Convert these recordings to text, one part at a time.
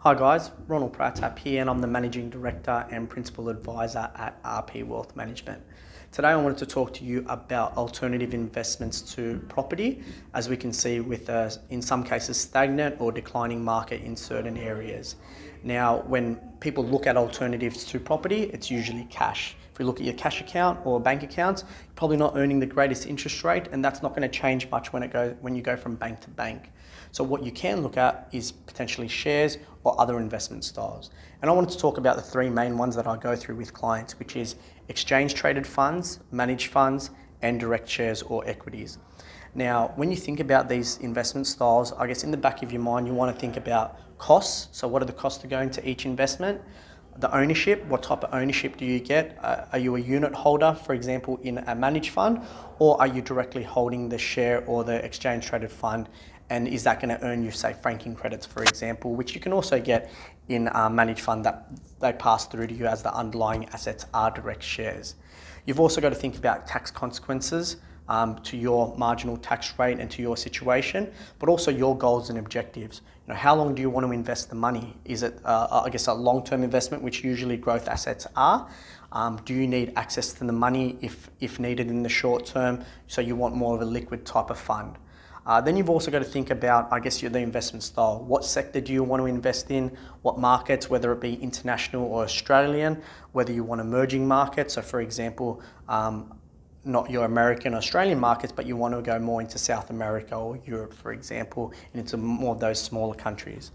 Hi guys, Ronald Pratap here and I'm the Managing Director and Principal Advisor at RP Wealth Management. Today I wanted to talk to you about alternative investments to property, as we can see with in some cases stagnant or declining market in certain areas. Now when people look at alternatives to property, it's usually cash. If we look at your cash account or bank accounts, you're probably not earning the greatest interest rate, and that's not going to change much when you go from bank to bank. So what you can look at is potentially shares or other investment styles. And I wanted to talk about the three main ones that I go through with clients, which is exchange traded funds, managed funds, and direct shares or equities. Now, when you think about these investment styles, I guess in the back of your mind, you want to think about costs. So what are the costs to go into each investment? The ownership, what type of ownership do you get? Are you a unit holder, for example, in a managed fund, or are you directly holding the share or the exchange traded fund? And is that going to earn you, say, franking credits, for example, which you can also get in a managed fund that they pass through to you as the underlying assets are direct shares. You've also got to think about tax consequences to your marginal tax rate and to your situation, but also your goals and objectives. You know, how long do you want to invest the money? Is it, I guess, a long-term investment, which usually growth assets are? Do you need access to the money if needed in the short term? So you want more of a liquid type of fund. Then you've also got to think about, I guess, the investment style. What sector do you want to invest in? What markets, whether it be international or Australian, whether you want emerging markets. So for example, not your American or Australian markets, but you want to go more into South America or Europe, for example, and into more of those smaller countries.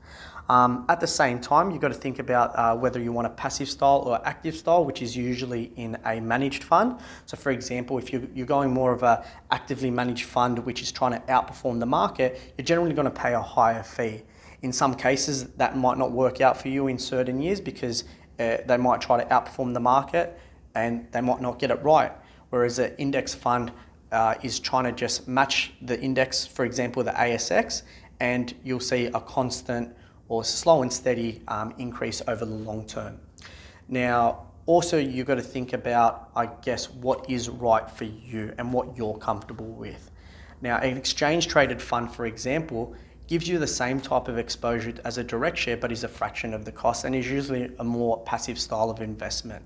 At the same time, you've got to think about whether you want a passive style or active style, which is usually in a managed fund. So for example, if you're going more of a actively managed fund, which is trying to outperform the market, you're generally going to pay a higher fee. In some cases, that might not work out for you in certain years because they might try to outperform the market and they might not get it right. Whereas an index fund is trying to just match the index, for example, the ASX, and you'll see a constant or slow and steady increase over the long term. Now, also you've got to think about, I guess, what is right for you and what you're comfortable with. Now, an exchange traded fund, for example, gives you the same type of exposure as a direct share, but is a fraction of the cost and is usually a more passive style of investment.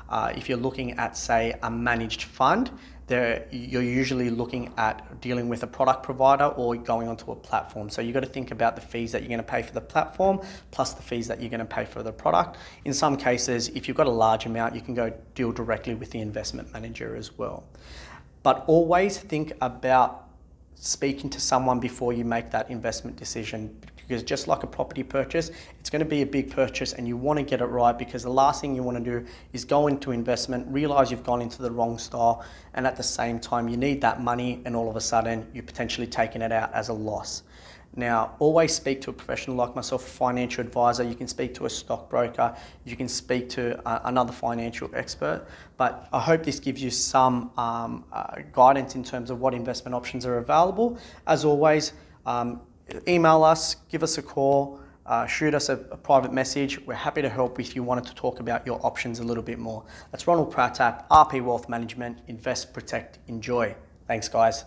If you're looking at, say, a managed fund, you're usually looking at dealing with a product provider or going onto a platform. So you've got to think about the fees that you're going to pay for the platform plus the fees that you're going to pay for the product. In some cases, if you've got a large amount, you can go deal directly with the investment manager as well. But always think about speaking to someone before you make that investment decision, because just like a property purchase, it's going to be a big purchase and you want to get it right, because the last thing you want to do is go into investment, realize you've gone into the wrong style, and at the same time you need that money and all of a sudden you're potentially taking it out as a loss. Now, always speak to a professional like myself, a financial advisor. You can speak to a stockbroker, you can speak to another financial expert, but I hope this gives you some guidance in terms of what investment options are available. As always, email us, give us a call, shoot us a private message. We're happy to help if you wanted to talk about your options a little bit more. That's Ronald Pratap, RP Wealth Management. Invest, protect, enjoy. Thanks, guys.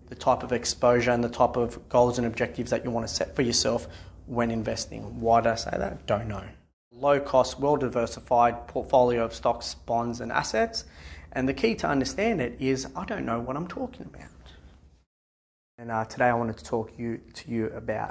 The type of exposure and the type of goals and objectives that you want to set for yourself when investing. Why did I say that? Don't know. Low cost, well diversified portfolio of stocks, bonds and assets. And the key to understand it is I don't know what I'm talking about. And today I wanted to talk to you about